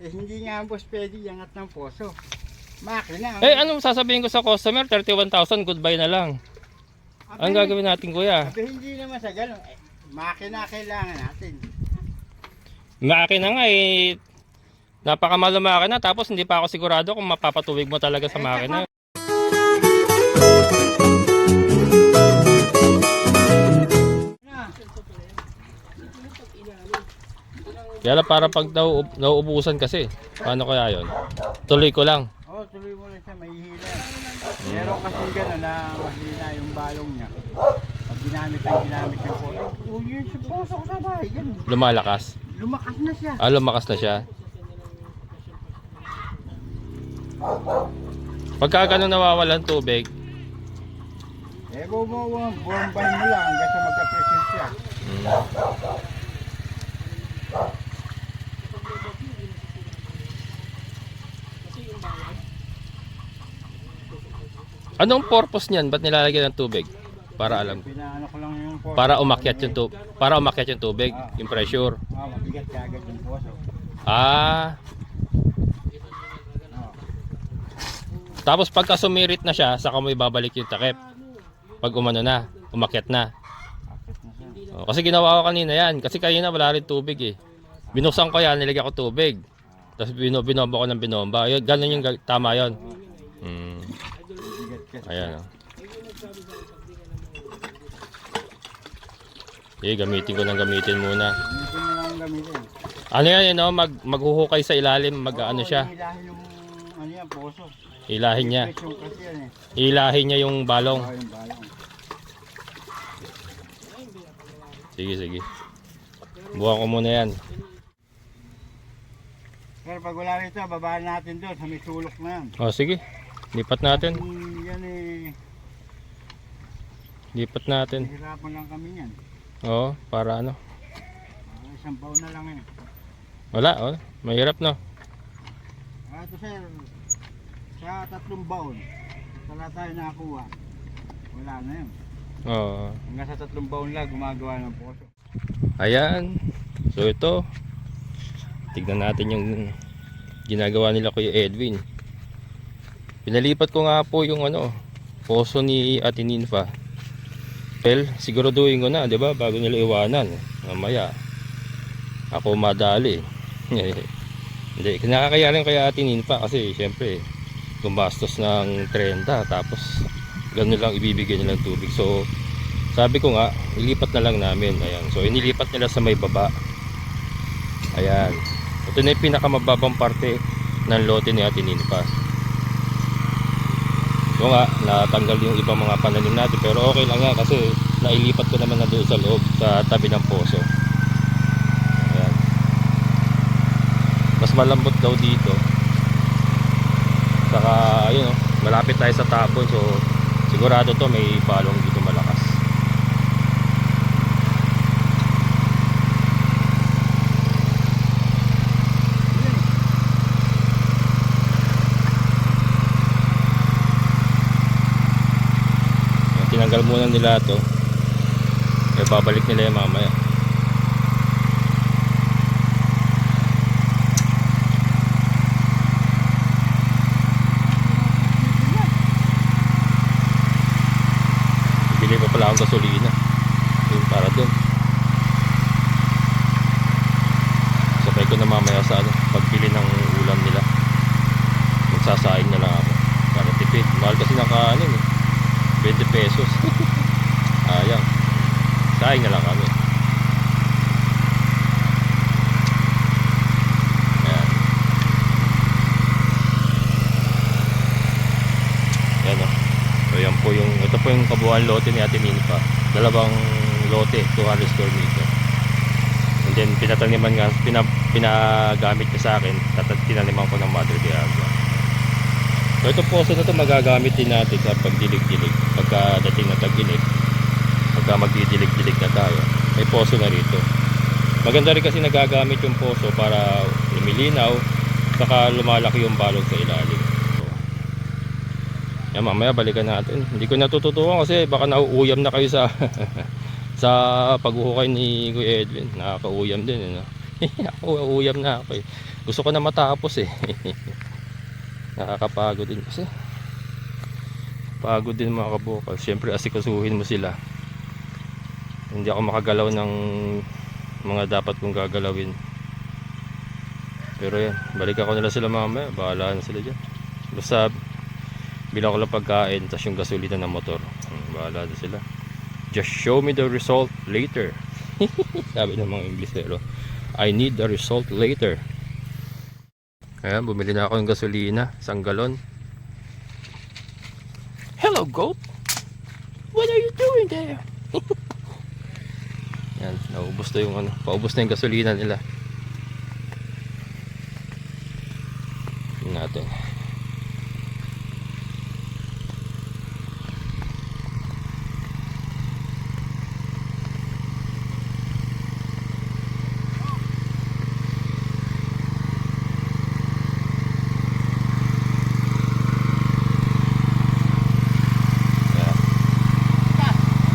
Hindi nga boss pwede iangat ng poso. Makina. Anong sasabihin ko sa customer? 31,000, goodbye na lang. Ang gagawin natin, kuya? Hindi naman sa ganun. Makina kailangan natin. Makina nga napakamahal na makina, tapos hindi pa ako sigurado kung mapapatuwig mo talaga sa makina. Kaya lang para pag nauubusan kasi, paano kaya yon? Tuloy ko lang. Oo, tuloy mo lang siya, mahihila. Meron kasi gano'n na mahina yung balong niya. Pag ginamit yung poso. Yun sa poso ko sa bahay, ganun. Lumalakas. Lumakas na siya. Lumakas na siya. Pagka gano'n nawawalan tubig, bombahin mo lang hanggang sa magka-present siya. Anong purpose niyan? Ba't nilalagyan ng tubig? Para alam. Pinaano ko lang yung poso. Para umakyat yung tubig. Para umakyat yung tubig, yung pressure. Mabigat kagad yung poso. Tapos pagka sumirit na siya, saka mo ibabalik yung takip. Pag umano na, umakyat na. Kasi ginawa ko kanina yan. Kasi kanina wala rin tubig Binuksan ko yan, nilagyan ko tubig. Tapos binomba ko ng binomba. Ganun yung tama yun. Ayan. Gamitin ko ng gamitin muna. Ano yan, maghuhukay sa ilalim, ano siya. Hilahin yung poso. Hilahin niya. Hilahin niya yung balong. Sige. Buwan ko muna yan. Pero pag wala rito, babaan natin doon sa may sulok na yan. Sige. Lipat natin. Yan Lipat natin. Hirapan lang kami yan. Para ano? Isang baon na lang Wala, mahirap no? Ito sir, sa 3 baon, wala tayo nakakuha. Wala na yun. Hanggang sa 3 baon lang gumagawa ng poso. Ayan. So ito, tignan natin yung ginagawa nila Kuya Edwin. Pinalipat ko nga po yung poso ni Ate Ninfa. Siguraduhin ko na, 'di ba, bago nila iwanan. Mamaya ako madali. Hindi, kinakakaya rin kaya Ate Ninfa kasi syempre gumastos ng 30 tapos gano'n lang ibibigay nilang tubig. So sabi ko nga, ilipat na lang namin. Ayan. So inilipat nila sa may baba. Ayan. Ito na yung pinakamababang parte ng lote ni Ate Ninfa. So nga, natanggal yung ibang mga pananim natin, pero okay lang nga kasi nailipat ko naman na doon sa loob, sa tabi ng poso. Ayan. Mas malambot daw dito. Saka ayun malapit tayo sa tapon, so sigurado to may balong dito malakas. Tinanggal muna nila ito, kaya babalik nila yung mamaya. Bili pa pala akong gasolina yung para dun. Sabay ko na mamaya sa pagbili ng ulam nila. Magsasaing na lang ako para tipid. Mahal kasi naka 20 pesos. Ayan. Saing na lang kami. Ayan. Ayan So yan po ito po yung kabuuan lote ni Ate Ninfa. 2 lote, 200 square meter. And then pinataniman nga, pinagamit niya sa akin, tinaniman ko ng Mother de Agua. So ito po na ito magagamit din natin sa pagdilig-dilig pagkadating na tag-init. Pagka magdidilig-dilig na tayo, may poso na rito. Maganda rin kasi nagagamit yung poso para lumilinaw, saka lumalaki yung balog sa ilalim. Yan, mamaya balikan natin. Hindi ko natututukan kasi baka nauuyam na kayo sa sa paghuhukay ni Kuya Edwin. Nakakauyam din Ako, uyam na ako eh. Gusto ko na matapos eh. Nakakapagod din kasi. Pagod din mga kabukal. Siyempre asikasuhin mo sila. Hindi ako makagalaw ng mga dapat kong gagalawin. Pero yan, balik ako nila sila mamaya. Bahala na sila dyan. Basta bilang ko lang pagkain, tas yung gasolina ng motor. Bahala na sila. Just show me the result later. Sabi ng mga Inglesero, I need the result later. Ayan, bumili na ako ng gasolina, 1 galon. Hello goat, what are you doing there? Yan, naubos na yung ano, paubos na yung gasolina nila. Tingnan natin.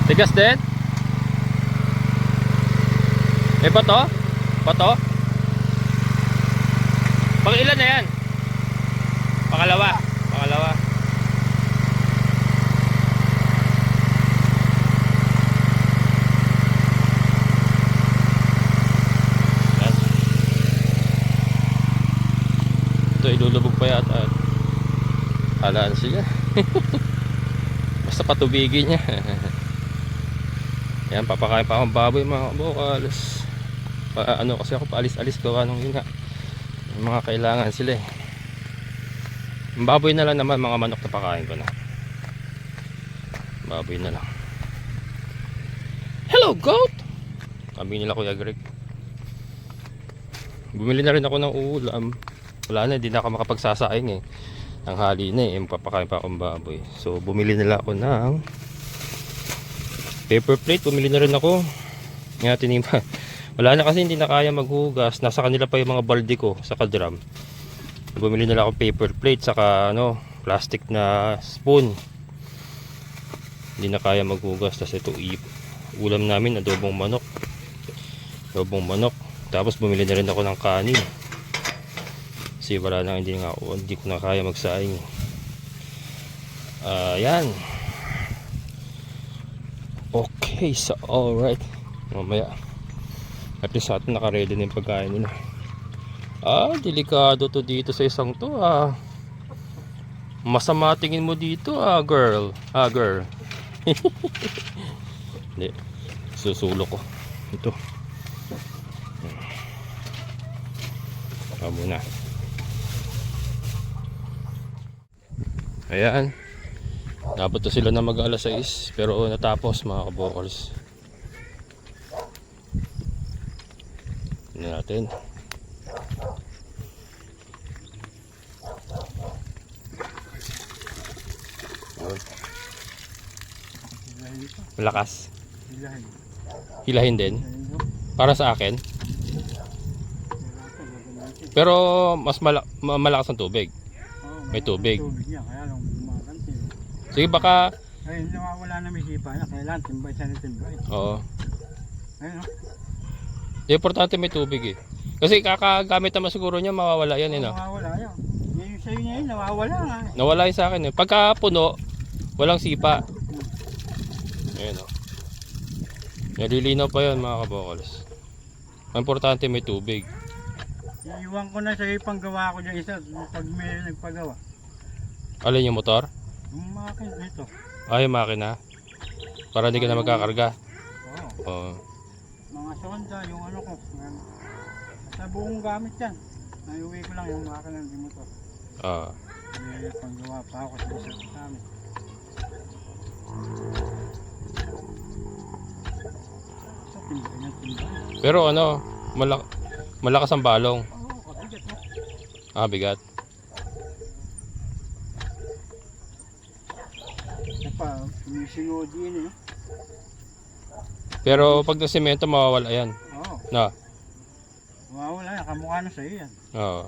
Tigas din? Eh bato? Bato? Pang ilan na yan? Pangalawa. Pangalawa. Yan. Ito ilulubog pa yata. Halaan siya. Basta patubigin niya. Yan, papakain pa akong baboy mga kabukalos. Ano kasi ako paalis-alis ko anong yun nga. Yung mga kailangan sila eh. Yung baboy na lang naman, mga manok na pakain ko na. Baboy na lang. Hello goat! Sabi nila Kuya Greg. Bumili na rin ako ng ulam. Wala na, hindi na ako makapagsasaing eh. Ang hali na eh, papakain pa akong baboy. So bumili nila ako ng paper plate, bumili na rin ako. Nga tinimpa. Wala na kasi hindi na kaya maghugas. Nasa kanila pa yung mga balde ko sa kadram. Bumili na lang ako paper plate saka ano, plastic na spoon. Hindi na kaya maghugas. Tapos ito ulam namin, adobong manok. Adobong manok. Tapos bumili na rin ako ng kanin. Kasi wala na, hindi ko na kaya magsaing. Yan. Okay, so alright. Mamaya at least atin naka-ready na yung pagkain nila. Delikado to dito sa isang to Masama tingin mo dito girl. Girl. Hindi. Susulo ko. Ito. Muna. Ayan. Nabot na sila na mag alas 6 pero natapos mga kabokals. Tignan natin. Malakas. Hilahin din. Para sa akin. Pero mas malakas ang tubig. May tubig. Sige baka ayun, nawawala na may sipa na. Kailangan timbay siya ng timbay. oo. Ayun Importante may tubig eh. Kasi kakagamit naman siguro niya mawawala yan eh no? Nawawala yan. Yung sa'yo niya yun, nawawala nga. Nawala yun sa akin eh. Pagka puno, walang sipa. Ayan o. Nalilinaw pa yan mga kabokals. Importante may tubig. Iiwan ko na sa'yo yung panggawa ko dyan isa. Pag may nagpagawa. Alin yung motor? Yung makin dito. Yung makina. Para hindi ka na magkakarga. Oo. Mga sonda, yung ano ko. Sa buong gamit yan. Naiuwi ko lang yung makina ng motor. May panggawa pa ako sa isa sa amin. Sa timbay ng timbay. Pero ano, malakas ang balong. Oo, kabigat mo. Bigat. Isa pa, sumisingo din eh. Pero pag nasemento mawawala yan. Oo. Na. Wala yan, kamukha na sa'yo yan. Oo.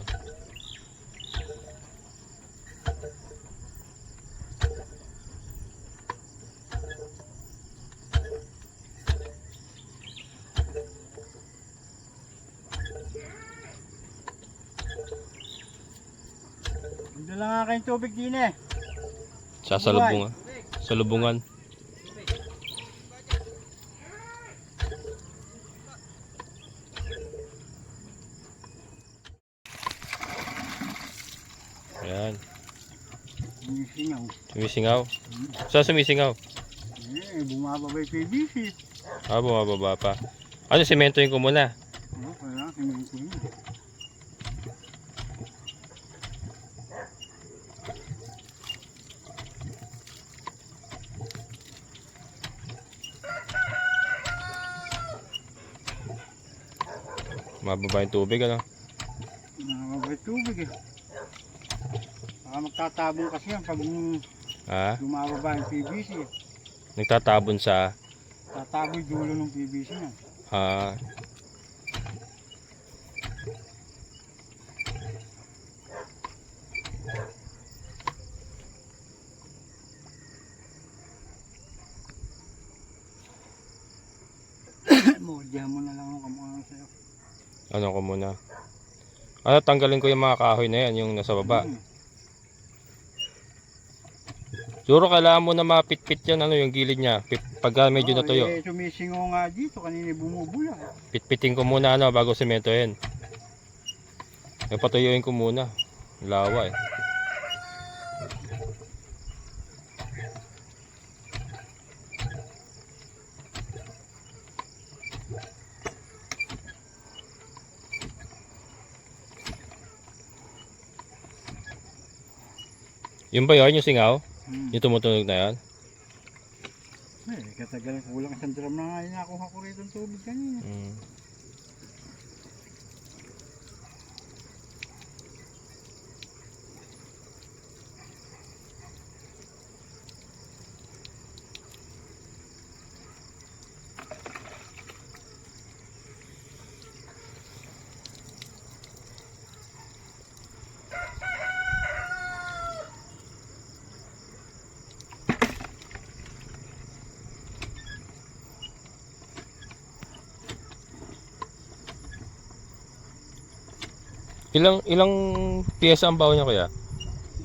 Dala nga kayong tubig din eh. Sasalubungan. Salubungan. Ayan. Sumisingaw. Sumisingaw. Saan sumisingaw? Bumababa yung PVC. Bumababa pa. Ano, sementohin ko muna. Kaya semento yun. Mababa yung tubig, ano? Bumababa yung tubig eh. Baka magtatabong kasi yan pag bumababa yung PVC. Nagtatabon sa... Tataboy dulo ng PVC na. Diyan mo na lang ang kamukha sa'yo. Ano ko muna? Tanggalin ko yung mga kahoy na yan, yung nasa baba. Siguro kailangan mo na mapit-pit yan, ano, yung gilid niya. Pag medyo natuyo. Sumisingaw nga dito, kanina bumubula. Pitpitin ko muna, ano, bago sementohin. Patuyuin ko muna. Lawa eh. Yung ba yun, yung singaw? Yung tumutunog na yan? Katagal kulang isang drum na nga inakuha ko rito ng tubig kanina. Ilang piyesa ang baho niya, kuya?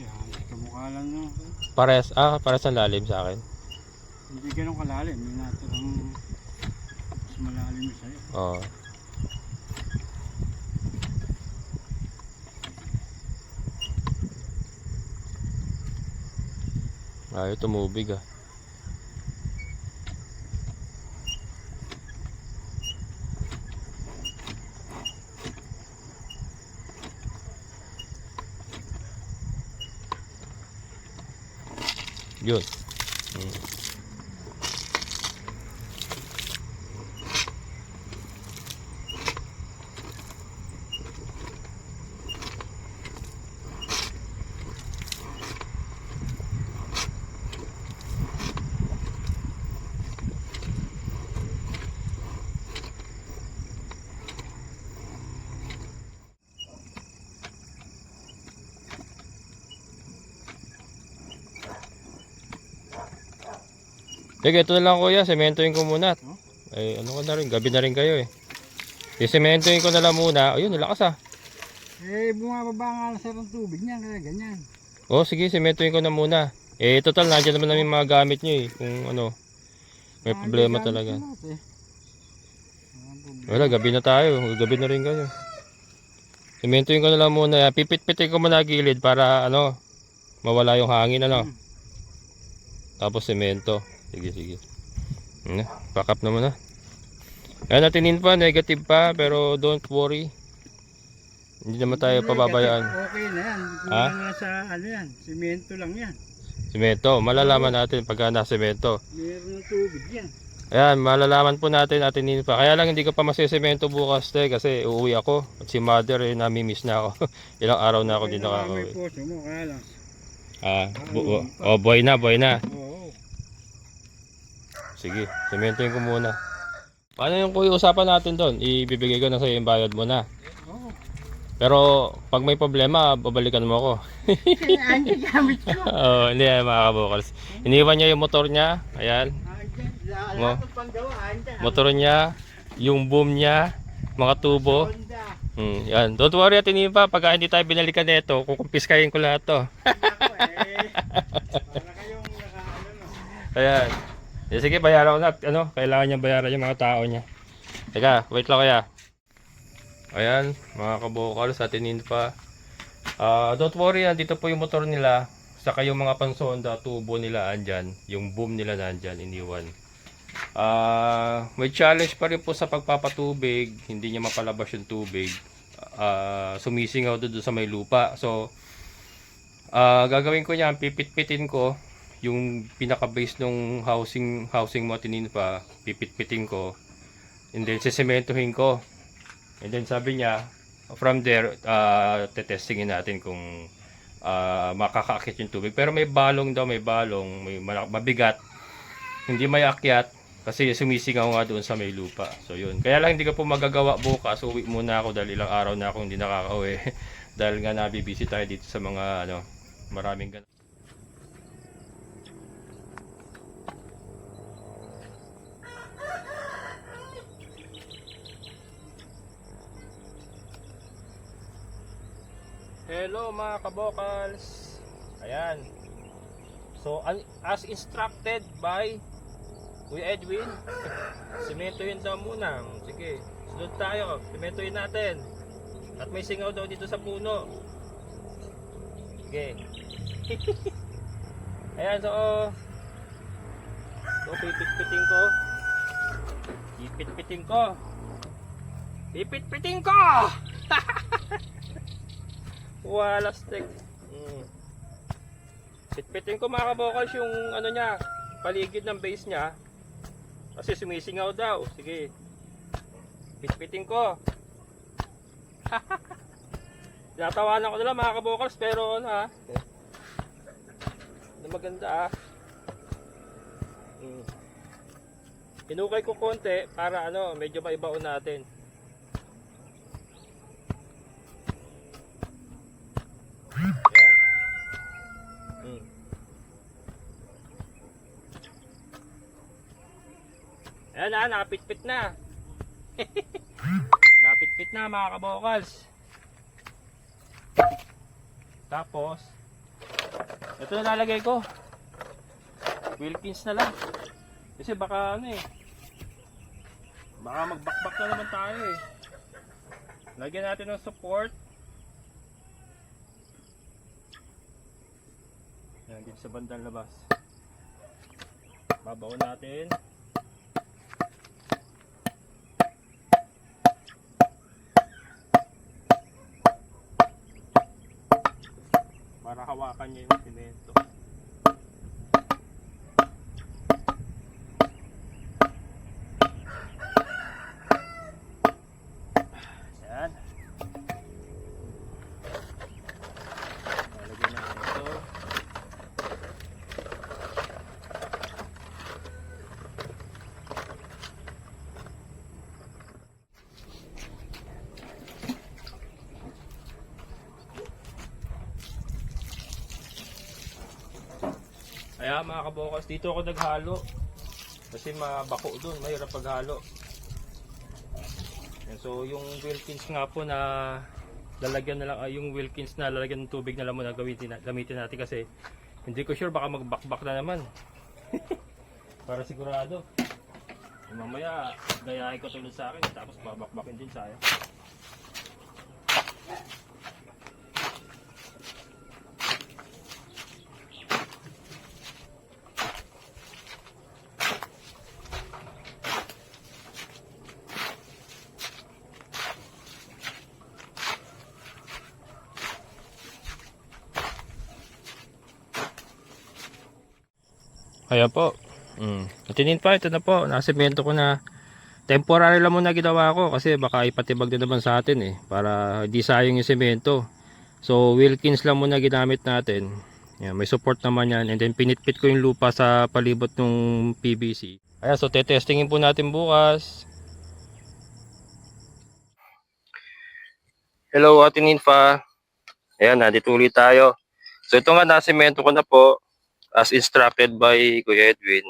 Yan, kamukha lang no. Pares ang lalim sa akin. Hindi ganun kalalim, may natirang mas malalim sa'yo. Oo. Ayaw tumubig ah. Yun. Sige, ito na lang kuya, sementohin ko muna. Ay, ano ka na rin, gabi na rin kayo eh. Sementohin ko na lang muna. Ayun, nalakas ah. Bumababa nga lang sa tubig niya, kaya ganyan. Sige, sementohin ko na muna. Total, nandiyan naman namin mga gamit nyo eh. Kung ano, may problema talaga. Wala, gabi na tayo. Gabi na rin kayo. Sementohin ko na lang muna. Pipit-pitin ko muna gilid para ano, mawala yung hangin ano. Tapos semento. Sige. Pack up naman na. Ayan, natinin pa, negative pa, pero don't worry. Hindi naman tayo pababayaan. Okay na yan. Kulang na sa ano yan, semento lang yan. Semento, malalaman natin pagka na-semento. Meron ng tubig yan. Ayan, malalaman po natin, natinin pa. Kaya lang hindi ko pa masisemento bukas kasi uuwi ako. At si mother namimiss na ako. Ilang araw na ako din nakakauwi. May poso mo, kaya lang. Boy na. Oo. Sige, sementohin ko muna. Paano yung kuya usapan natin doon? Ibibigay ko na sa'yo yung bayad mo na. Oo. Pero pag may problema, babalikan mo ako. Andiyan gamit ko. Hindi mga kabukals. Iniwan niya yung motor niya. Ayan. Motor niya, yung boom niya, mga tubo. Yan. Don't worry, Ate Nipa. Pagka hindi tayo binalikan nito, kukumpiskahin ko lahat to. Ako para kayong nakaano no. Ayan. Sige, bayaran ko na. Kailangan niya bayaran yung mga tao niya. Teka, wait lang kaya. Ayan, mga kabokal sa Ate Nipa. Don't worry, dito po yung motor nila. Saka yung mga pansonda, tubo nila andyan. Yung boom nila nandyan, iniwan. May challenge pa rin po sa pagpapatubig. Hindi niya mapalabas yung tubig. Sumisingaw doon sa may lupa. So, gagawin ko niyan, pipit-pitin ko yung pinaka-base ng housing mo pa, pipit-pitin ko. And then, sisementohin ko. And then, sabi niya, from there, tetestingin natin kung makakaakit yung tubig. Pero may balong daw, may mabigat. Hindi may akyat kasi sumisingaw nga doon sa may lupa. So yun. Kaya lang hindi ko po magagawa bukas. Uwi muna ako dahil ilang araw na akong hindi nakakauwi. Dahil nga nabibisi tayo dito sa mga maraming ganun. Hello mga kabokals. Ayan. So as instructed by Kuya Edwin, simentohin daw muna. Sige, sunod tayo. Simentohin natin. At may singaw daw dito sa puno. Sige. Ayan, so pipit-piting ko. Pipit-piting ko. Pipit-piting ko! Wala stick. Pitpitin ko mga kabokals yung niya, paligid ng base niya. Kasi sumisingaw daw. Sige. Pitpitin ko. Tinatawanan ko nila mga kabokals pero maganda Hinukay ko konti para medyo maibaon natin. Ayan napitpit na. Napitpit na mga kabokals. Tapos ito na lalagay ko. Wilkins na lang. Kasi baka baka magbakbak na naman tayo Lagyan natin ng support. Ayan dito sa bandang labas. Babaon natin. Para hawakan niya yung semento. Yan. Lalagyan natin ito. Kaya mga kabokals, dito ako naghalo kasi mabako doon, mahirap paghalo. So yung Wilkins nga po na lalagyan na lang, yung Wilkins na lalagyan ng tubig na lang muna gamitin natin kasi hindi ko sure baka magbakbak na naman. Para sigurado. Mamaya gayahin ko tulad sa akin tapos babakbakin din sayang. Ayan po. Atinin pa, ito na po. Nasemento ko na. Temporary lang muna ginawa ko kasi baka ipatibag din naman sa atin para hindi sayang yung semento. So Wilkins lang muna ginamit natin. Ayan, may support naman yan. And then pinitpit ko yung lupa sa palibot ng PVC. Ayan, so tetestingin po natin bukas. Hello, Atinin pa. Ayan, nandito ulit tayo. So ito nga, nasemento ko na po. As instructed by Kuya Edwin.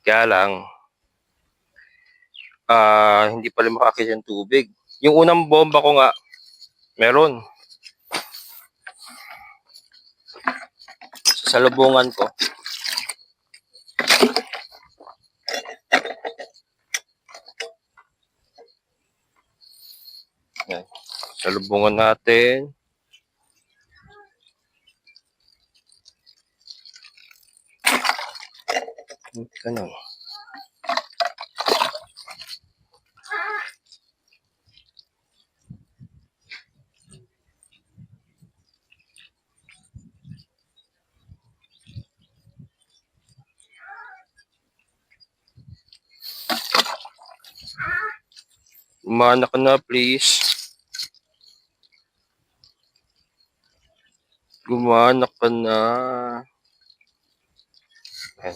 Kaya lang, hindi pala makakit yung tubig. Yung unang bomba ko nga, meron. Sa salubungan ko. Yan. Salubungan natin. Ganun. Umana ka na, please. Gumana ka na. Ayan.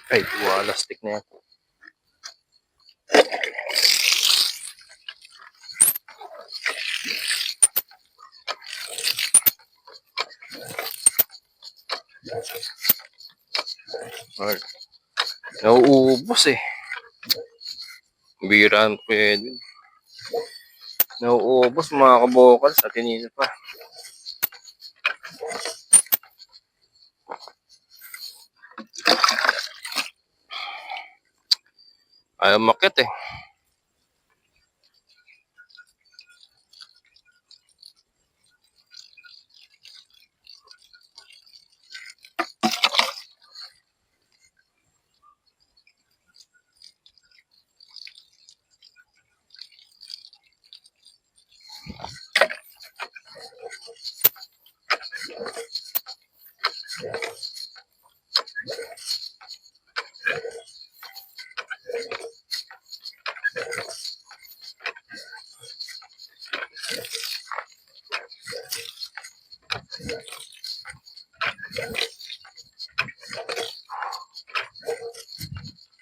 Ay, wala stick na yan. Alright. Nauubos eh. Biran ko yun. Nauubos mga kabokal sa tinino pa. Ayaw makit eh.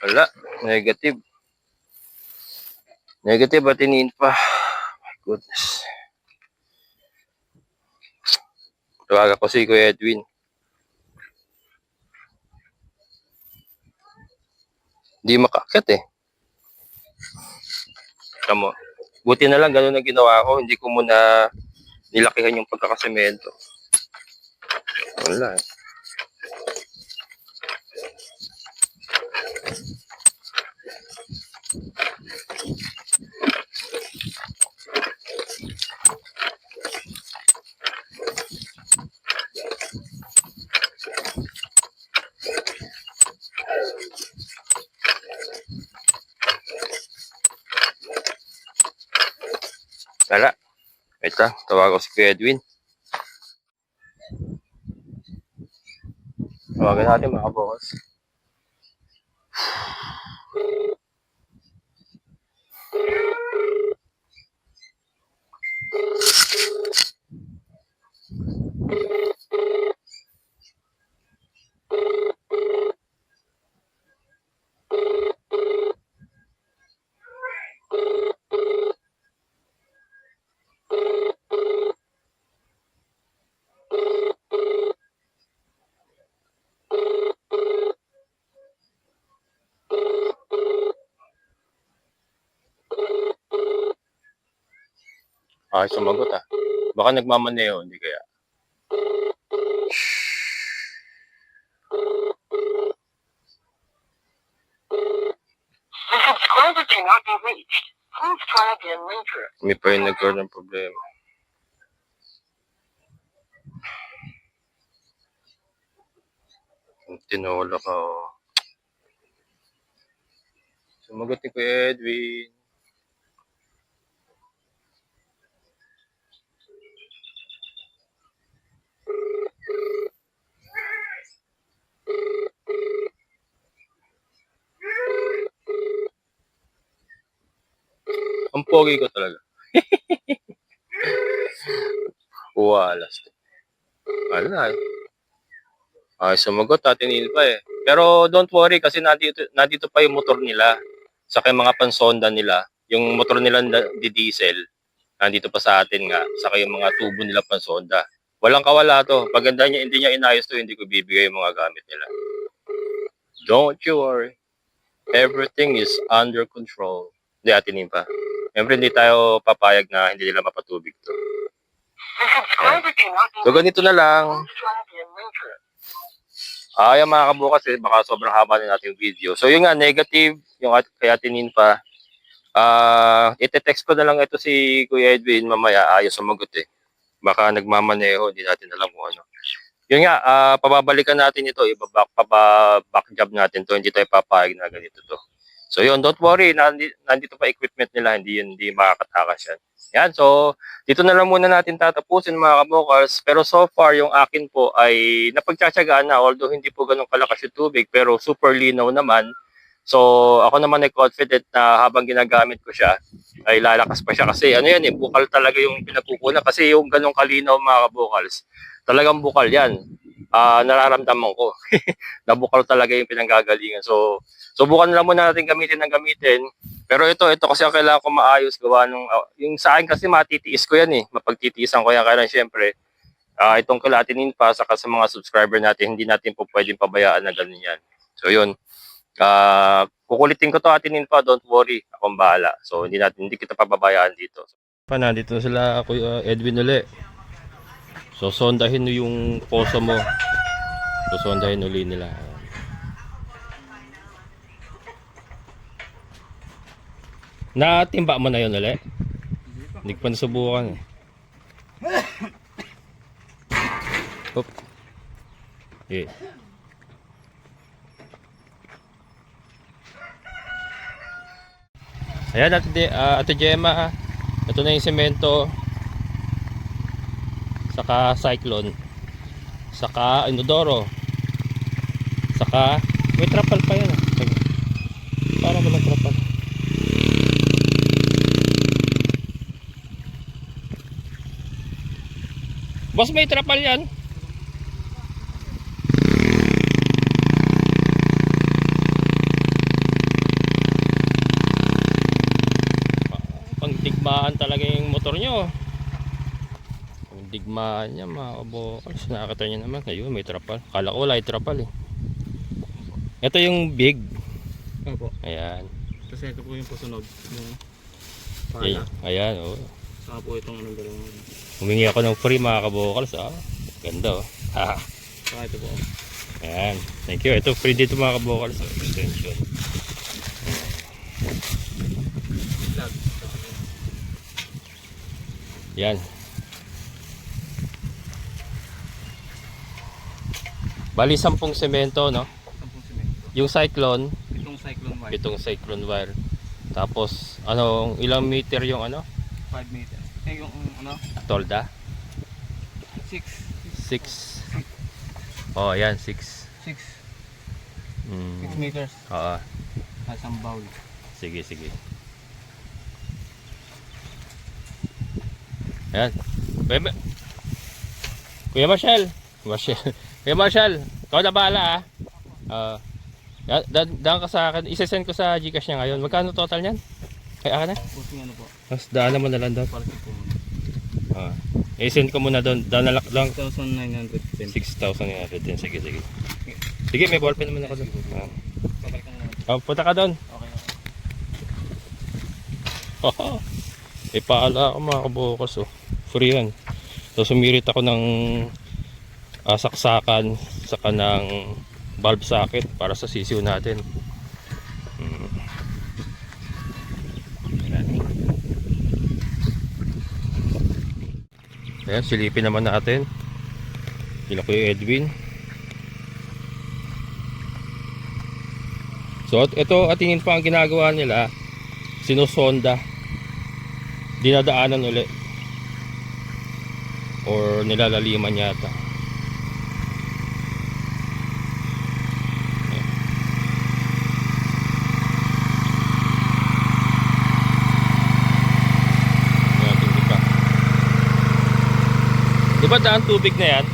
Wala. Negative. Negative at inin pa. My goodness. Tawagan ko si Kuya Edwin. Hindi makakit eh. Tama. Buti na lang ganun ang ginawa ko. Hindi ko muna nilakihan yung pagkakasemento. Wala eh. Wala. Wait lang. Tawagan ko si Kuya Edwin. Tawagan natin mga boss. Ay, sumagot ah. Baka nagmamaneho, hindi kaya. The subscriber cannot be reached. Please try again later. May pa yung nagkaroon ng problema. Tinola ka oh. Sumagot ni Kuya Edwin. Ang pogi ko talaga. Walas. Wala eh. Ay, sumagot natin pa eh. Pero don't worry kasi nandito pa yung motor nila. Sa mga pansonda nila. yung motor nila di diesel, nandito pa sa atin nga, saka yung mga tubo nila pang sonda. Walang kawala to. Paganda niya, hindi niya inayos to, hindi ko bibigay yung mga gamit nila. Don't you worry. Everything is under control. Hindi, atinin pa. Siyempre, hindi tayo papayag na hindi nila mapatubig to. So, ganito na lang. Yung mga kabukas, baka sobrang haba na natin yung video. So, yun nga, negative, yung kay atinin pa. Ite-text ko na lang ito si Kuya Edwin mamaya, ayaw sumagot eh. Baka nagmamaneho, hindi natin alam kung ano. Yun nga, pababalikan natin ito, back job natin to, hindi tayo papayag na ganito to. So yun, don't worry, nandito pa equipment nila, hindi makakatakas yan. Yan, so dito na lang muna natin tatapusin mga kabokals. Pero so far, yung akin po ay napagtsatsagaan na, although hindi po ganun kalakas yung tubig, pero super linaw naman. So, ako naman ay confident na habang ginagamit ko siya, ay lalakas pa siya. Kasi ano yan bukal talaga yung pinagkukunan. Kasi yung ganong kalinaw mga kabukals, talagang bukal yan. Nararamdaman ko. Na bukal talaga yung pinanggagalingan. So, subukan lang muna natin gamitin. Pero ito kasi ang kailangan ko maayos gawa nung, yung sa akin kasi matitiis ko yan mapagtitiisan ko yan. Kaya syempre, itong kalatinin pa, saka sa mga subscriber natin, hindi natin po pwedeng pabayaan na ganun yan. So, yun. Kukulitin ko to atinin pa, don't worry, akong bahala. So hindi kita pababayaan dito. Nandito na sila Kuya Edwin uli. So sondahin mo yung poso mo. So sondahin uli nila. Natimba mo na yun uli? Hindi ko pa nasubukan Oop. Yeah. Ayan, Ate Gemma, ito na yung semento, saka Cyclone, saka Inodoro, saka may trapal pa yan. Parang walang trapal. Boss, may trapal yan. Digmaan talaga yung motor nyo. Yung digmaan niya mga kabokals. Nakakita nyo naman. Ayun, may trapal. Kala ko wala yung trapal Ito yung big. Opo. Ayan. Kasi ito po yung pasunod. Ayan, Saka po itong anong dalawang. Humingi ako ng free mga kabokals. Ganda Saka ito po. Ayan. Thank you. Ito free dito mga kabokals. Extension. Yan. Bali 10 semento, no? 10 semento. Yung Cyclone, Itong cyclone wire. Tapos ilang meter yung 5 meter. Yung tolda? 6. 6. Oh, yan 6. 6 meters. Oo. Isang bowl. Sige. Ayan. Kuya Marshall. Kuya Marshall, ikaw na bahala daan ka sa akin. Isesend ko sa Gcash niya ngayon. Magkano total niyan? Kaya ka na? Puting ano po. Mas daan naman na lang doon. I-send ko muna doon. Daan na lang. 6,910. 6,910. Sige. Sige, may ballpen naman ako doon. Punta ka doon. Okay. Ipaala ako mga kabukas free yan. So sumirit ako ng saksakan saka ng valve socket para sa sisiw natin. Ayan, silipin naman natin kila Kuya Edwin. So ito atingin pa ang ginagawa nila, sinusonda, dinadaanan uli or nilalaliman yata. Diba daan tubig na yan?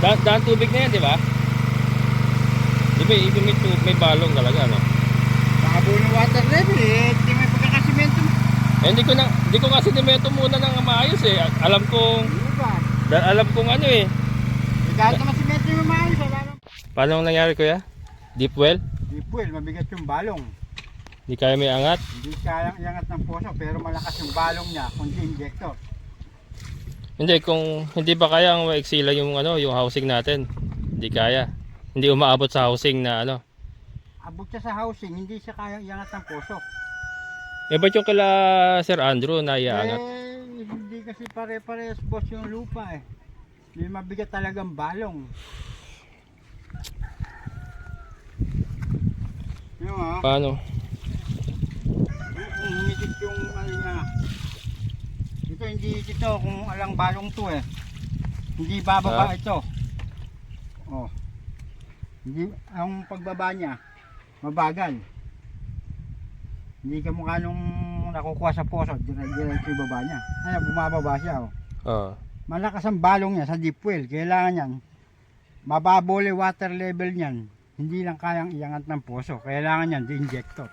Daan tubig na yan, diba? Diba may balong talaga, no? Baka buo ng water level hindi may Hindi ko nga sinimento muna ng maayos eh. Alam kong ano eh. Kahit naman simento yung maayos, wala naman. Paano ang nangyari kuya? Deep well? Di po, mabigat yung balong. Hindi kaya may angat? Hindi kayang iangat ng poso, pero malakas yung balong niya, kundi injector. Hindi, kung hindi ba kaya ang maiksila yung yung housing natin? Hindi kaya. Hindi umaabot sa housing na Abot siya sa housing, hindi siya kayang iangat ng poso. Eh ba't yung kala Sir Andrew na iaangat? Hindi kasi pare-parehas boss yung lupa eh. Hindi mabigat talagang balong. Yung Paano? kung humigit yung ano niya. Ito hindi dito kung alang balong to eh. Hindi bababa ito. Oh. Hindi ang pagbaba niya mabagal. Hindi ka mukha nung nakukuha sa poso, diretso yung baba niya. Ay, bumababa siya oh. Oo. Malakas ang balong niya sa deep well. Kailangan niyan mababol yung water level niyan. Hindi lang kayang iangat ng poso. Kailangan niyan di-injector.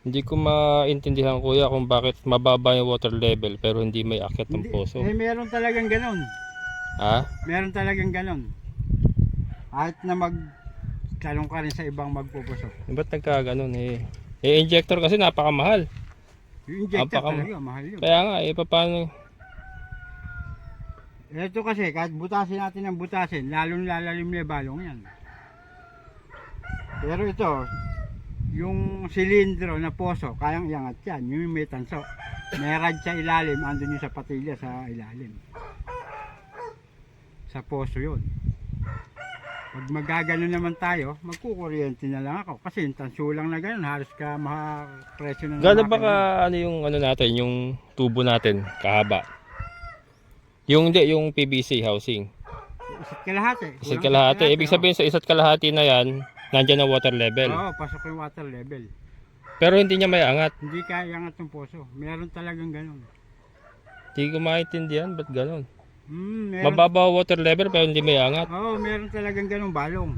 Hindi ko maintindihan kuya kung bakit mababa yung water level pero hindi may akyat ng poso. Meron talagang ganon. Ha? Meron talagang ganon. Kahit na magtanong ka rin sa ibang magpupuso. Ba't nagkaganon eh? Eh injector kasi napakamahal. Yung injector talaga, mahal yun. Kaya nga paano? Ito kasi, kahit butasin natin ng butasin, lalong lalalim na yung balong yan. Pero ito, yung silindro na poso, kayang iangat yan. Yung may tanso. May rad sa ilalim, andun yung sa patilya sa ilalim. Sa poso yun. Pag magagano naman tayo, magkukuryente na lang ako. Kasi yung tanso lang na gano'n, halos ka makapresyo na. Gano'n ba ka yung natin, yung tubo natin, kahaba? Yung PVC housing. Isa't kalahati. Isa't kalahati. Ibig sabihin sa isa't kalahati na yan, nandiyan ang water level. Oo, pasok yung water level. Pero hindi niya may angat. Hindi kaya angat yung poso. Meron talagang gano'n. Hindi ko maintindihan, ba't gano'n? Meron. Mababa water level pero hindi may angat. Oo, meron talagang gano'ng balong.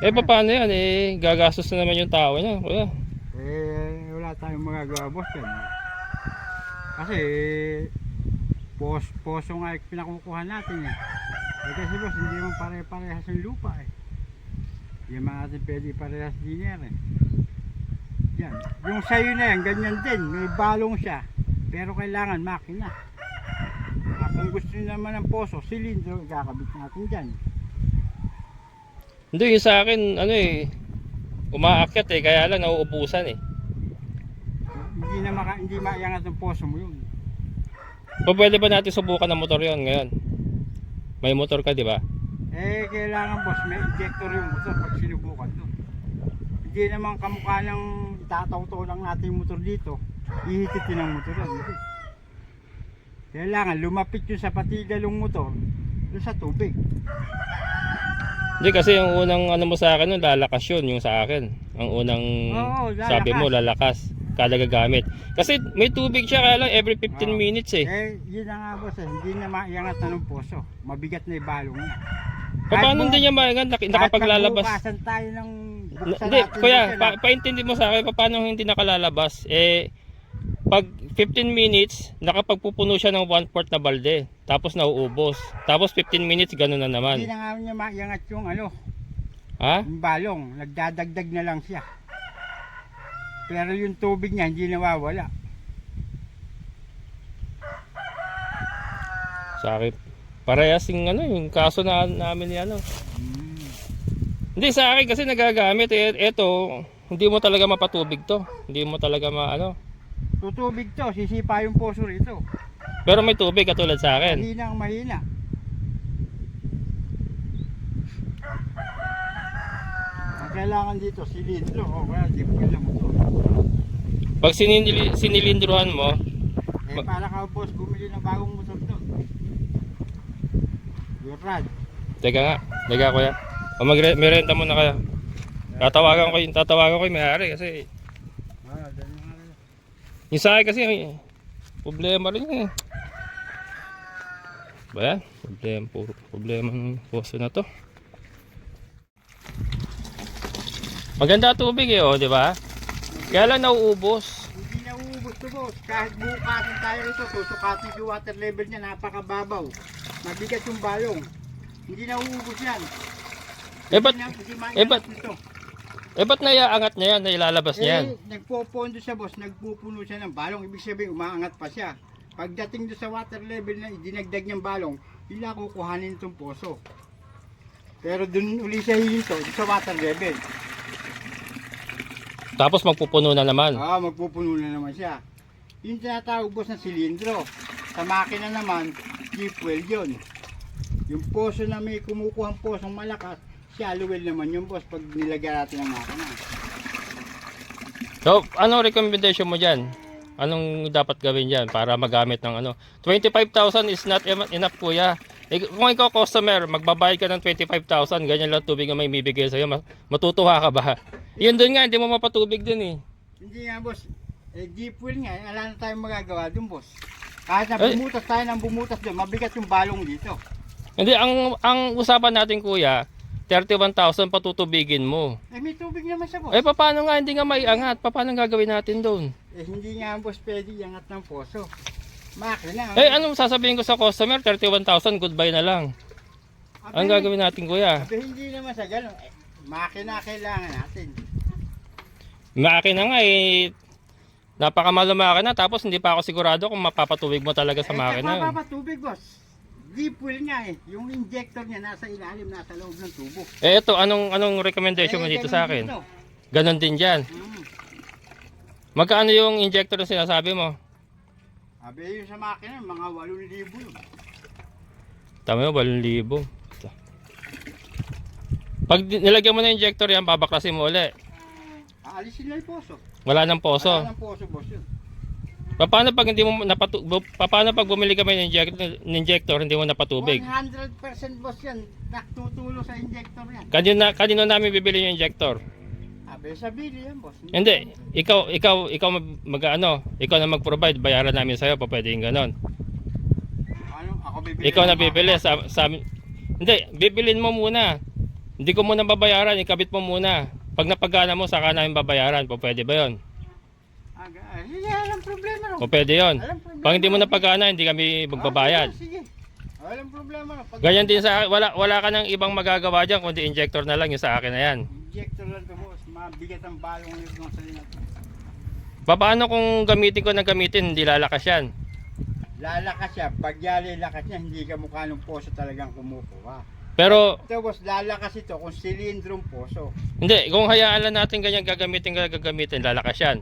Eh paano yan? Eh gagastos na naman yung tao niya, kuya. Wala tayong magagawa boss yan. Kasi poso nga yung pinakukuha natin eh. Kasi boss, hindi naman pare-parehas yung lupa eh. Hindi naman natin pwede parehas diner eh. Yan. Yung sayo na yan, ganyan din. May balong siya. Pero kailangan makina. Kung gusto nyo naman ng poso, silindro, ikakabit natin dyan. Hindi, yung sa akin, umaakyat eh, kaya lang nauubusan eh. Hindi maiangat ng poso mo yun. Pwede ba natin subukan ng motor yon ngayon? May motor ka, di ba? Kailangan boss, may injector yung motor pag sinubukan doon. Hindi naman kamukha ng tataw-taw lang natin yung motor dito. Ihititin ang motor doon. Kailangan lumapit yung sa patigalong motor doon sa tubig. Hindi kasi yung unang mo sa akin nun, lalakas yun yung sa akin. Ang unang sabi mo, lalakas. Kada gagamit. Kasi may tubig siya kaya lang every 15 minutes eh. Yun na nga boss hindi na maiangat na ng poso. Mabigat na yung balong niya. Paano hindi niya maiangat? Nakapaglalabas? Kahit tayo ng buksan Hindi, natin. kuya, paintindi mo sa akin, paano hindi nakalalabas? Pag 15 minutes, nakapagpupuno siya ng 1/4 na balde. Tapos nauubos. Tapos 15 minutes, gano'n na naman. Hindi na nga niya maiangat yung Ha? yung balong. Nagdadagdag na lang siya. Pero yung tubig niya hindi nawawala. Sa akin, parehas yung kaso na namin ni Hindi sa akin kasi nagagamit eto, hindi mo talaga mapatubig to. Hindi mo talaga Tutubig to, sisipa yung poso rito. Pero may tubig katulad sa akin. Mahina ang mahina. Ang kailangan dito, silindro o kaya di ko lang motor. Pag sinilindruhan mo, Para ka boss bumili ng bagong motor doon. Yung rad. teka kuya. O merenda muna kaya. Tatawagan ko yung may-ari kasi Dali nga rin. yung sa akin kasi problema rin eh. Ba yan? Puro problema ng poso na to. Maganda tubig di ba? Kaya lang nauubos. ito boss, kahit bukasin tayo rito, susukatin yung water level niya, napakababaw. Mabigat yung balong. Hindi na uubos yan. Ba't naiaangat niya yan, nailalabas niya yan? Nagpopondo siya boss, nagpupuno siya ng balong, ibig sabihin umaangat pa siya. Pagdating doon sa water level na dinagdag niyang balong, hindi na kukuhanin itong poso. Pero doon uli siya hihinto, sa water level. Tapos magpupuno na naman. Magpupuno na naman siya. Yung tinatawag boss na silindro. Sa makina naman, deep well yun. Yung poso na may kumukuhang posong malakas, shallow well naman yung boss pag nilagyan natin ng makina. So, anong recommendation mo dyan? Anong dapat gawin dyan para magamit ng ano? 25,000 is not enough kuya. Kung ikaw customer, magbabayad ka ng 25,000, ganyan lang tubig ang may bibigay sa'yo, matutuwa ka ba? Yun doon nga, hindi mo mapatubig dun eh. Hindi nga boss, deep well nga, wala na tayong magagawa dun boss. Kahit na bumutas tayo ng bumutas dun, mabigat yung balong dito. Hindi, ang usapan natin kuya, 31,000 patutubigin mo. May tubig naman siya boss. Paano nga hindi nga maiangat? Paano gagawin natin doon? Hindi nga boss pwede iangat ng poso. Makina. Anong sasabihin ko sa customer? 31,000, goodbye na lang. Ang gagawin natin kuya? Hindi naman sa gano'n. Makina kailangan natin. Makina nga napakamahal na makina, tapos hindi pa ako sigurado kung mapapatubig mo talaga sa makina yun. Mapapatubig boss. Deep well nga yung injector niya nasa ilalim, nasa loob ng tubo. Ito, anong recommendation mo dito sa akin? Ganon din dyan. Magkano yung injector na sinasabi mo? Sabi yun sa makina, mga 8,000 yun. Tama mo, 8,000. Pag nilagyan mo na injector yan, babaklasin mo ulit. Aalisin na yung poso. Wala nang poso. Wala nang poso boss yun. Paano pag hindi mo paano pag bumili ka ng injector, hindi mo napatubig? 100% boss yan. Naktutulo sa injector yan. Kanino namin bibili yung injector? Sa bili yan boss. Hindi, ikaw ikaw na mag-provide, bayaran namin sa'yo, pa pwede yung ganon. Ako bibili? Ikaw na bibili hindi, bibilin mo muna. Hindi ko muna babayaran, ikabit mo muna. Pag napagana mo, saka namin babayaran, pa pwede ba yun? Walang problema no. O pwede yun. Pag hindi mo napagana, hindi kami magbabayad. Sige. Walang problema no. Ganyan din sa wala ka nang ibang magagawa diyan kundi injector na lang yung sa akin na yan. Injector lang to boss, mabigat ang balong ng salina. Paano kung gamitin ko ng gamitin, hindi lalakas yan? Lalakas siya, pag lakas niya, hindi ka mukha ng poso talagang kumukuha. Pero ito boss, lalakas ito kung silindrong poso. hindi, kung hayaan lang natin ganyan gagamitin, lalakas yan.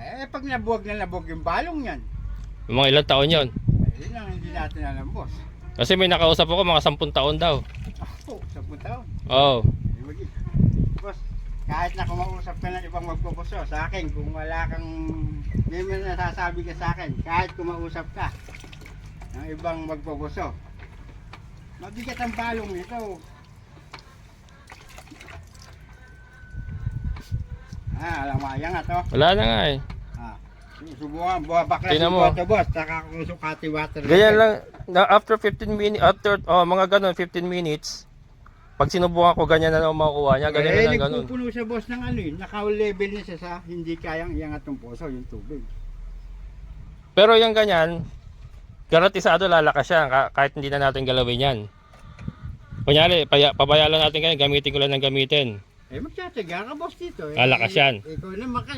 Pag nabuwag yung balong yan. Yung mga ilang taon yon. Yun ang hindi natin alam boss. Kasi may nakausap ako mga 10 taon daw. 10 taon. Oo. Boss, kahit na kumausap ka ng ibang magpupuso sa akin, kung wala kang may nasasabi ka sa akin, kahit kumausap ka ng ibang magpupuso, mabigat ang balong nito. Alam mo, ayan nga to. Wala na nga eh. Subukan, baklasin ko ito boss, saka kung sukati water. Ganyan lang, after 15 minutes, mga ganun, 15 minutes, pag sinubukan ko, ganyan na lang makukuha niya, ganyan na lang ganun. Nagpupuno siya boss ng naka-level niya siya sa hindi kayang iangat ng poso, yung tubig. Pero yung ganyan, garantisado lalakas siya, kahit hindi na natin galawin yan. Kunyari, pabaya lang natin ganyan, gamitin ko lang ng gamitin. Magtsatsaga ka boss dito. Lalakas yan. Ikaw naman ka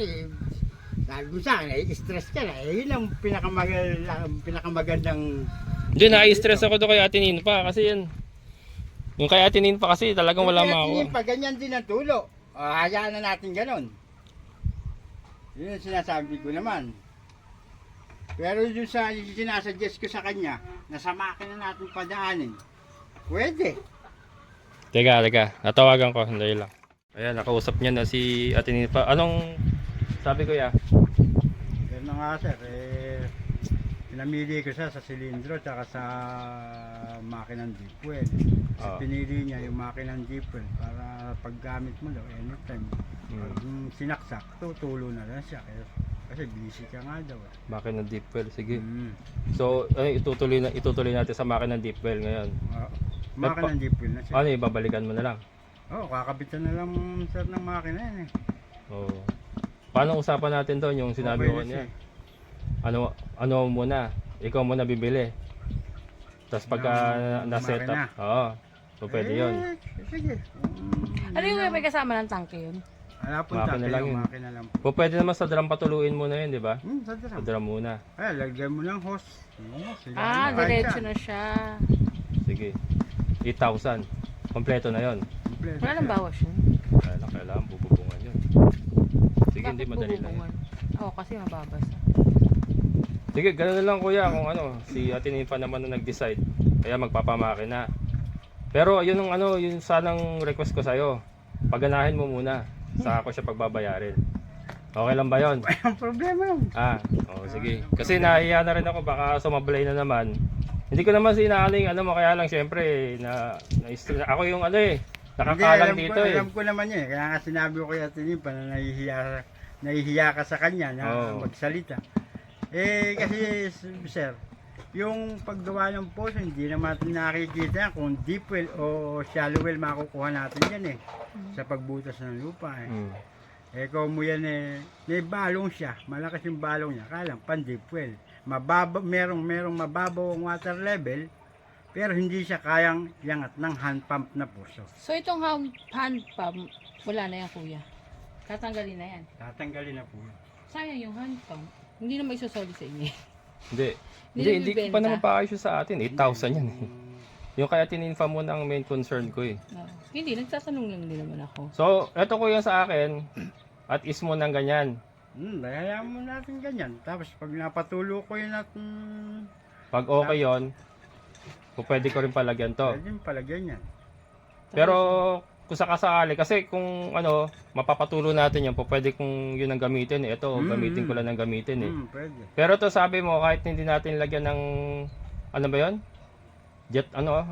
sabi mo sa akin, stress ka na. Yun ang pinakamagandang... Hindi, na-stress ako doon kay Ate Ninfa kasi yan. Yung kay Ate Ninfa kasi talagang wala makuha. Pag ganyan din ang tulo, hayaan na natin ganon. Yun ang sinasabi ko naman. Pero yung sinasuggest ko sa kanya, na sa makina natin padaanin, pwede. Teka, natawagan ko, sandali lang. Ayan, nakausap niya na si Ate Ninfa. Anong sabi ko ya? Ganun nga sir, pinamili ko siya sa silindro tsaka sa makinang deep well. Pinili niya yung makinang deep well para paggamit mo daw anytime. Pag sinaksak, tutulo na lang siya. Kasi busy ka nga daw. Makinang deep well, sige. So, itutuloy natin sa makinang deep well ngayon. Makinang deep well na siya. Ano, ibabalikan mo na lang? Kakabitan na lang sir ng makina yan eh. Paano usapan natin doon yung sinabi ko niya? ano muna, ikaw muna bibili. Tapos pagka na-set up, makina. oo, so pwede yun. Sige. Ano yung may kasama ng tangke yun? Wala po Makina lang yun. makina lang po. O pwede naman sa drum patuluin muna yun, di ba? Sa Sa drum. drum muna. Ay, lagyan mo ng hose. Diretso na siya. Sige. 8,000. Kompleto na yun. Wala nang bawas yun. Kailangan bububungan yun. Sige, hindi Bakit madali lang bububungan? yun. Oo, kasi mababasa. Sige, gano'n na lang kuya kung ano, si Ate Ninfa naman na nag-decide. Kaya magpapamakina. Pero yun ang ano, yun sanang request ko sa'yo. Paganahin mo muna. Saka ako siya pagbabayarin. Okay lang ba yun? Ang problema yun. Sige. Kasi nahiya na rin ako, baka sumablay na naman. Hindi ko naman sinaaling ano mo, kaya lang syempre ako yung ano nakakalang Hindi, dito alam ko naman yun. Kaya nga sinabi ko kay Ate Ninfa na nahihiya ka sa kanya na magsalita. Kasi sir, yung paggawa ng poso, hindi naman natin nakikita kung deep well o shallow well makukuha natin yan sa pagbutas ng lupa kung mo yan may balong siya, malakas yung balong niya, kaya lang pan deep well. Merong mababaw ang water level, pero hindi siya kayang yangat ng hand pump na poso. So itong hand pump, wala na yan kuya. Tatanggalin na yan. Tatanggalin na po yan. Sayang yung hand pump. Hindi na may susoli sa inyo. Hindi ko pa naman pa-issue sa atin. 8,000 yan Yung kaya tininfa mo na ang main concern ko No. Hindi, nagtatanong lang din naman ako. So, eto ko yan sa akin. At is mo ng ganyan. Hayaan mo natin ganyan. Tapos pag napatulo ko yun natin, Pag okay yon, pwede ko rin palagyan to. pwede yung palagyan yan. Pero kung sakasakali, kasi kung mapapatulo natin yan, pwede kung yun ang gamitin Ito, gamitin ko lang ng gamitin Pwede. Pero to sabi mo, kahit hindi natin lagyan ng, ano ba yun? Jet,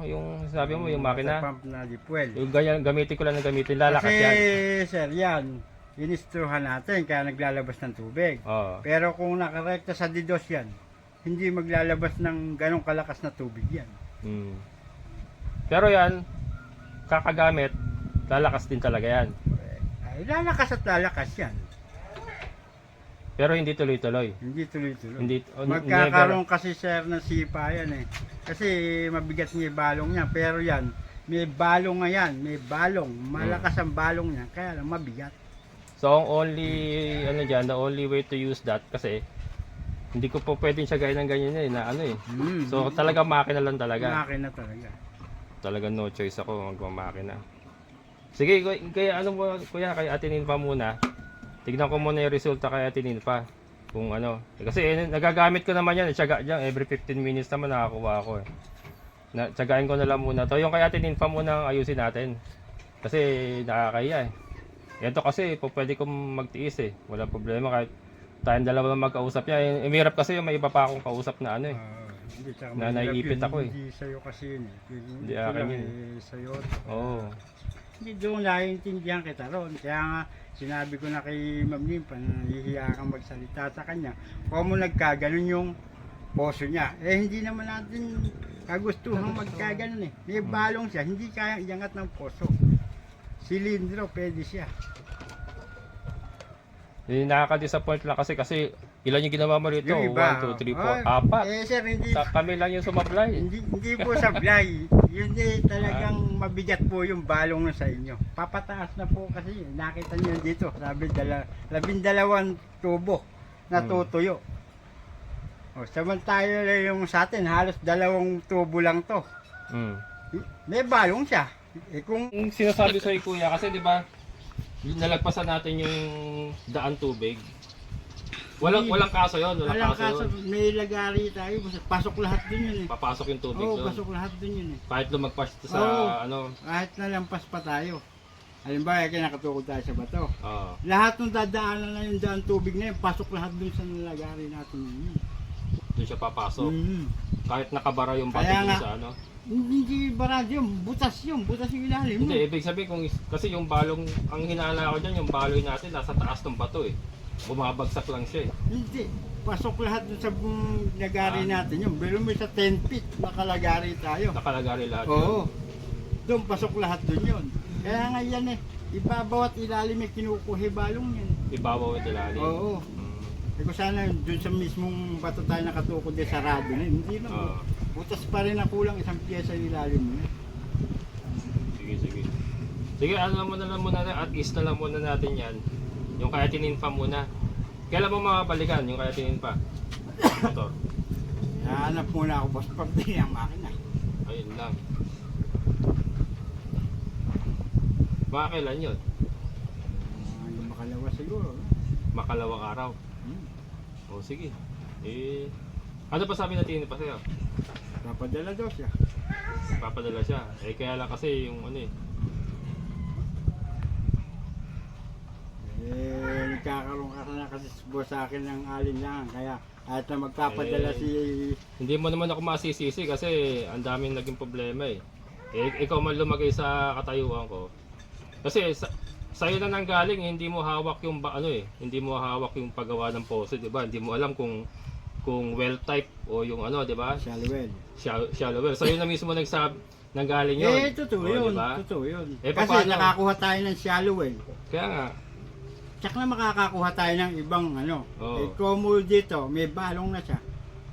yung sabi mo, yung makina. Water pump na deep well. Yung ganyan, gamitin ko lang ng gamitin, lalakas yan. Sir, yan, inistruhan natin kaya naglalabas ng tubig. Oo. Pero kung nakarekta sa didos yan, hindi maglalabas ng ganong kalakas na tubig yan. Pero yan, kakagamit, lalakas din talaga yan. Ay, lalakas at lalakas yan. Pero hindi tuloy-tuloy. Hindi tuloy-tuloy. Hindi, Magkakaroon kasi sir ng sipa yan Kasi mabigat niya yung balong niya. Pero yan, may balong nga yan. May balong. Malakas ang balong niya. Kaya lang mabigat. So, ang only, the only way to use that, kasi, hindi ko po pwedeng siya gaya ng ganyan na So, talaga makina lang talaga. Makina talaga. Talaga no choice ako magmamakina. Sige, kaya kuya, kay Ate Ninfa muna. Tignan ko muna yung resulta kay Ate Ninfa. Kung kasi nagagamit ko naman yan, tiyaga dyan, every 15 minutes naman nakakuha ako Tiyagain ko na lang muna to. Yung kay Ate Ninfa muna ang ayusin natin. Kasi nakakahiya Ito kasi, pwede kong magtiis Wala problema kahit tayong dalawa lang magkausap niya. Mahirap kasi yung may iba pa akong kausap na na naiipit ako Hindi sa'yo kasi yun Hindi akin yun sa'yo. Oo. Hindi doon naiintindihan kita ron. Kaya nga sinabi ko na kay Ma'am Ninfa na nahihiya kang magsalita sa kanya. Kung mo nagkaganon yung poso niya. Hindi naman natin kagustuhan magkaganon May balong siya. Hindi kaya iangat ng poso. Silindro, pwede siya. Nakaka-disappoint lang kasi ilan yung ginawa mo rito? Yung iba, 1, 2, 3, 4, 4. Sir, hindi. Kami lang yung sumablay. Hindi po sablay. Yun talagang mabigat po yung balong na sa inyo. Papataas na po kasi nakita niyo dito. Sabi 12 tubo na tutuyo. Samantala yung sa atin halos 2 tubo lang to. May balong siya. Kung Sinasabi sa'yo kuya kasi di ba nalagpasan natin yung daan tubig. Walang kaso yun. Walang kaso. May lagari tayo. Pasok lahat dun yun Papasok yung tubig doon. pasok lahat dun yun Kahit lumagpas sa kahit nalampas pa tayo. Halimbawa, kaya nakatukod tayo sa bato. Oo. Lahat ng dadaanan na yung daan tubig na yun, pasok lahat dun sa nalagari natin yun. Doon siya papasok. Kahit nakabara yung bato Kaya dun nga, sa Hindi barado yun, butas yung ilalim. Hindi, ibig sabihin kasi yung balong, ang hinala ko dyan, yung baloy natin nasa taas ng bato Bumabagsak lang siya Hindi, pasok lahat dun sa lagari natin yun. Pero may sa 10 feet, nakalagari tayo. Nakalagari lahat Oo, doon pasok lahat dun yun. Kaya nga yan ibabaw at ilalim may kinukuhi balong yan. Ibabaw at ilalim. Oo. Eh kung sana dun sa mismong bato tayo nakatukod din sa radyo na, hindi na. Oo. Butas pa rin na kulang isang piyesa ilalim mo. Sige, sige. Sige, ano mo na lang muna, at least na lang muna natin yan. Yung kaya tininpa muna. Kailan mo makabalikan yung kaya tininpa? Motor. Hanap muna ako boss pag din ang makina. Ayun lang. Baka kailan yun? Yung makalawa siguro. No? Makalawang araw. O sige. Eh, ano pa sabi na tininpa sa'yo? Papadala daw siya. Papadala siya. Eh kaya lang kasi yung ano eh. Nagkakaroon ka na kasi boss sa akin ng alinlangan. Kaya at na magpapadala si... Hindi mo naman ako masisisi kasi ang daming naging problema eh. Ikaw man lumagay sa katayuan ko. Kasi sa'yo na nanggaling, hindi mo hawak yung hindi mo hawak yung paggawa ng pose, 'di ba? Hindi mo alam kung well type o yung di ba? Shalwell. Shallow well. Sa'yo na mismo nanggaling yun. Totoo O, yun. diba? Totoo yun. Eh, Kasi paano? nakakuha tayo ng shallow well. Kaya nga, Tsaka na makakakuha tayo ng ibang Oo. Eh, Comul dito, may balong na siya.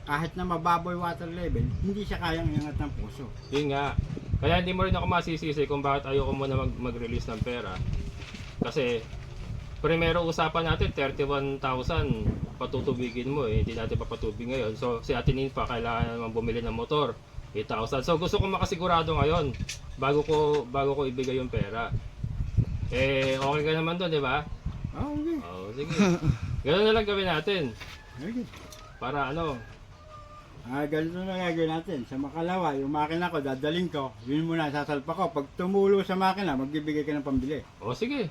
Kahit na mababoy water level, hindi siya kayang iangat ng puso. yun nga. Kaya hindi mo rin ako masisisi kung bakit ayoko muna mag-release ng pera. Kasi, primero usapan natin, 31,000 patutubigin mo eh. Hindi natin papatubig ngayon. So, si Ate Ninfa kailangan naman bumili ng motor. 8,000. So, gusto ko makasigurado ngayon bago ko ibigay yung pera. Eh, okay ka naman doon, di ba? Okay. Oo, sige. Ganun na lang gawin natin. Okay. Para Ganito na gagawin natin. Sa makalawa, yung makina ko, dadaling ko. Yun muna, sasalpa ko. Pag tumulo sa makina, magbibigay ka ng pambili. o sige.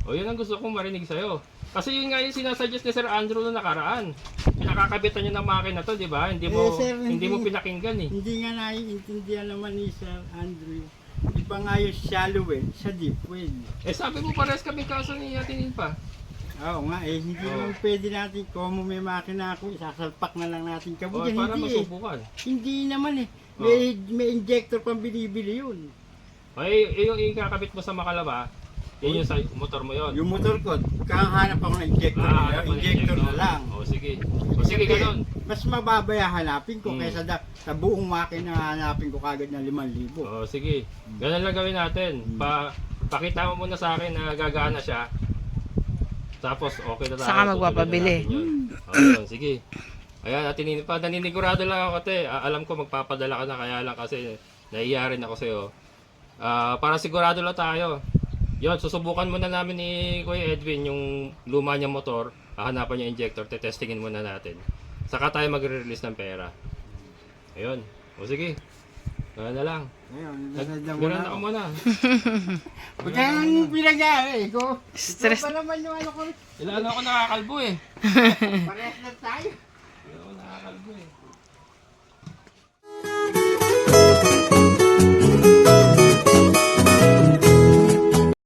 O yun ang gusto kong marinig sa'yo. Kasi yun nga yung sinasuggest ni Sir Andrew na nakaraan. Pinakakabitan niya ng makina to, di ba? Hindi mo, Sir, hindi mo pinakinggan eh. Hindi nga naiintindihan naman ni Sir Andrew. Iba nga yung shallow well sa deep well. Eh sabi mo pares kaming kaso ni Ate Ninfa. Oo nga, hindi naman pwede natin kung may makina ako, isasalpak na lang natin O kabuyan. para Hindi masubukan. Hindi naman eh. May injector pang binibili yun. Ay, yung ikakabit mo sa Makalaba, yun yung sa motor mo yun. Yung motor ko, kakahanap ako ng injector. hanap mo ng Injector na lang. O sige. O sige, ganun. Mas mababaya hanapin ko kaysa sa buong makina hanapin ko kagad na 5,000. O sige. Ganun lang gawin natin. Pakita mo muna sa akin na gagana siya. Tapos okay na tayo. Saka magpapabili. O yun, sige. Ayan, Ate Ninfa, naninigurado lang ako te. Alam ko magpapadala ka na, kaya lang kasi naiya rin ako sa'yo. Para sigurado lang tayo. Yun, susubukan muna namin ni Kuya Edwin yung luma niya motor. Hahanapan niya injector, testingin muna natin. Saka tayo magre-release ng pera. Ayun. O sige. Gano'n na lang. Ayun, Gano'n ako muna. Pagka nang pinag-aari ko, Stress. ito pa naman yung ano ko. Ilan ako nakakalbo eh. Parehas na tayo. Ilan ako nakakalbo eh.